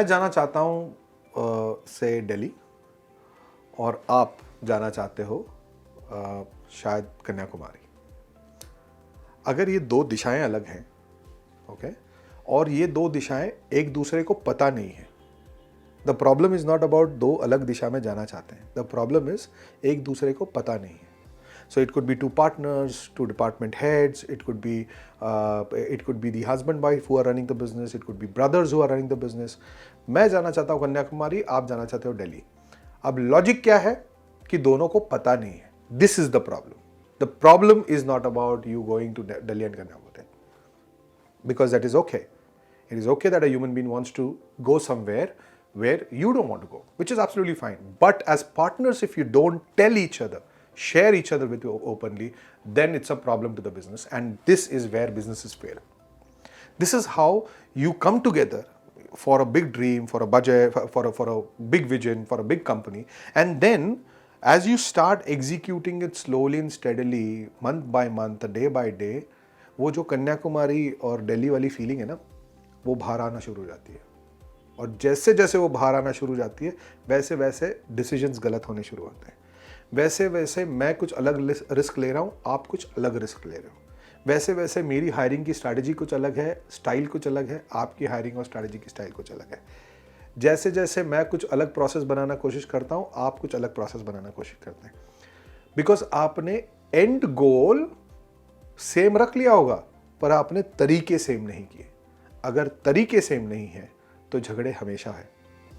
मैं जाना चाहता हूँ से दिल्ली और आप जाना चाहते हो शायद कन्याकुमारी। अगर ये दो दिशाएं अलग हैं, ओके, और ये दो दिशाएं एक दूसरे को पता नहीं है, the problem is not about दो अलग दिशा में जाना चाहते हैं, द प्रॉब्लम इज एक दूसरे को पता नहीं है। So it could be two partners, two department heads, it could be the husband wife who are running the business, it could be brothers who are running the business. मैं जाना चाहता हूँ कन्याकुमारी, आप जाना चाहते हो दिल्ली। अब लॉजिक क्या है कि दोनों को पता नहीं है। This is the problem. The problem is not about you going to Delhi and Kanyakumari, because that is okay. It is okay that a human being wants to go somewhere where you don't want to go, which is absolutely fine. But as partners, if you don't tell each other, share each other with you openly, then it's a problem to the business, and this is where businesses fail. This is how you come together for a big dream, for a budget, for a big vision, for a big company, and then as you start executing it slowly and steadily, month by month, day by day, वो जो कन्याकुमारी और दिल्ली वाली feeling है ना, वो बाहर आना शुरू हो जाती है। और जैसे जैसे वो बाहर आना शुरू हो जाती है, वैसे वैसे डिसीजंस गलत होने शुरू होते हैं। वैसे वैसे मैं कुछ अलग रिस्क ले रहा हूँ, आप कुछ अलग रिस्क ले रहे हो। वैसे वैसे मेरी हायरिंग की स्ट्रैटेजी कुछ अलग है, स्टाइल कुछ अलग है, आपकी हायरिंग और स्ट्रैटेजी की स्टाइल कुछ अलग है। जैसे जैसे मैं कुछ अलग प्रोसेस बनाना कोशिश करता हूँ, आप कुछ अलग प्रोसेस बनाना कोशिश करते हैं। बिकॉज आपने एंड गोल सेम रख लिया होगा, पर आपने तरीके सेम नहीं किए। अगर तरीके सेम नहीं है तो झगड़े हमेशा है।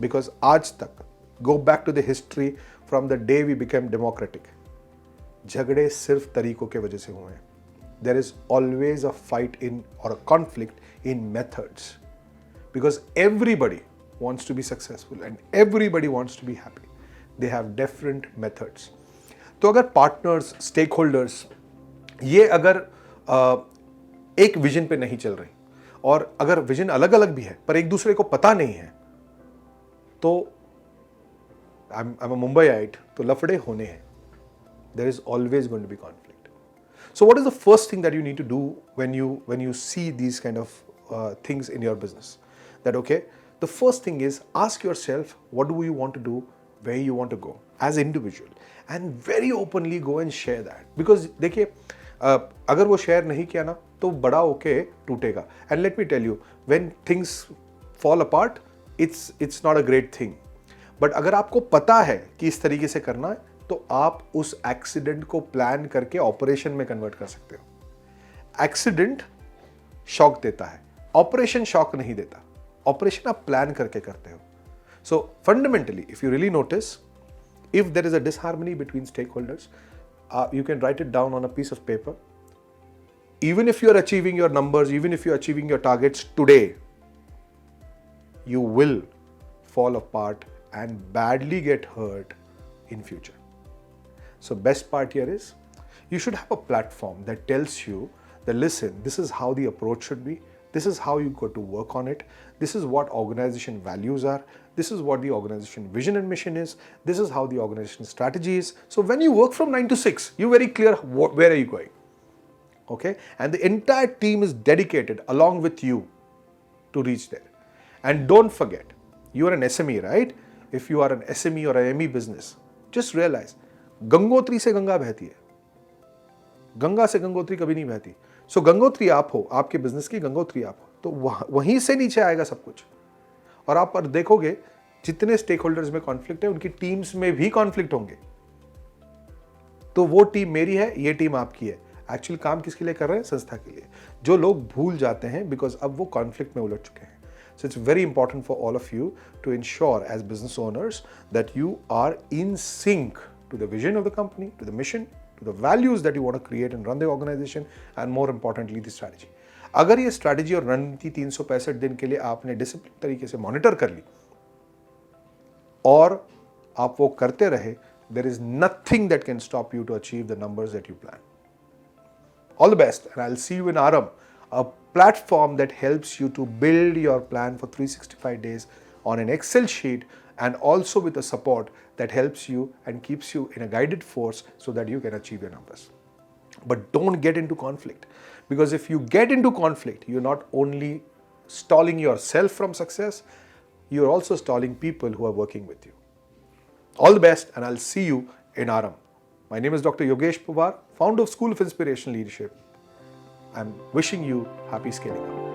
बिकॉज आज तक, go back to the history from the day we became democratic, झगड़े सिर्फ तरीकों के वजह से हुए हैं। There is always a fight in और a conflict in methods, because everybody wants to be successful and everybody wants to be happy. They have different methods. तो अगर पार्टनर्स, स्टेक होल्डर्स ये अगर एक विजन पे नहीं चल रही, और अगर विजन अलग अलग भी है पर एक दूसरे को पता नहीं है, तो I'm a Mumbaiite, तो लफड़े होने हैं। There is always going to be conflict. So what is the first thing that you need to do when you see these kind of things in your business? That okay, the first thing is ask yourself, what do you want to do, where you want to go as individual, and very openly go and share that. Because देखिए अगर वो share नहीं किया ना तो बड़ा होके टूटेगा। And let me tell you, when things fall apart, it's not a great thing. But अगर आपको पता है कि इस तरीके से करना है, तो आप उस एक्सीडेंट को प्लान करके ऑपरेशन में कन्वर्ट कर सकते हो। एक्सीडेंट शॉक देता है, ऑपरेशन शॉक नहीं देता। ऑपरेशन आप प्लान करके करते हो। So fundamentally if you really notice, if there is a disharmony between stakeholders, you can write it down on a piece of paper. Even if you are achieving your numbers, even if you are achieving your targets today, you will fall apart and badly get hurt in future. So best part here is you should have a platform that tells you that listen, this is how the approach should be, this is how you got to work on it, this is what organization values are, this is what the organization vision and mission is, this is how the organization strategy is. So when you work from 9 to 6, you're very clear where are you going. Okay, and the entire team is dedicated along with you to reach there. And don't forget, you are an SME, right? If you are an SME or an ME business, just realize Gangotri से गंगा बहती है, गंगा से गंगोत्री कभी नहीं बहती। सो गंगोत्री आप हो, आपके बिजनेस की गंगोत्री आप हो, तो वहीं से नीचे आएगा सब कुछ। और आप पर देखोगे जितने स्टेक होल्डर्स में कॉन्फ्लिक्ट है, उनकी टीम्स में भी कॉन्फ्लिक्ट होंगे। तो वो टीम मेरी है, ये टीम आपकी है। एक्चुअली काम किसके लिए कर रहे हैं? संस्था के लिए। जो लोग भूल जाते हैं बिकॉज अब वो कॉन्फ्लिक्ट में उलझ चुके हैं। So it's very important for all of you to ensure as business owners that you are in sync to the vision of the company, to the mission, to the values that you want to create and run the organization, and more importantly the strategy. अगर ये strategy और रणनीति 365 दिन के लिए आपने discipline तरीके से मॉनिटर कर ली और आप वो करते रहे, there is nothing that can stop you to achieve the numbers that you plan. All the best, and I'll see you in Aram, a platform that helps you to build your plan for 365 days on an Excel sheet, and also with a support that helps you and keeps you in a guided force so that you can achieve your numbers. But don't get into conflict, because if you get into conflict, you're not only stalling yourself from success, you are also stalling people who are working with you. All the best, and I'll see you in Aram. My name is Dr. Yogesh Pawar, founder of School of Inspirational Leadership. I'm wishing you happy scaling up.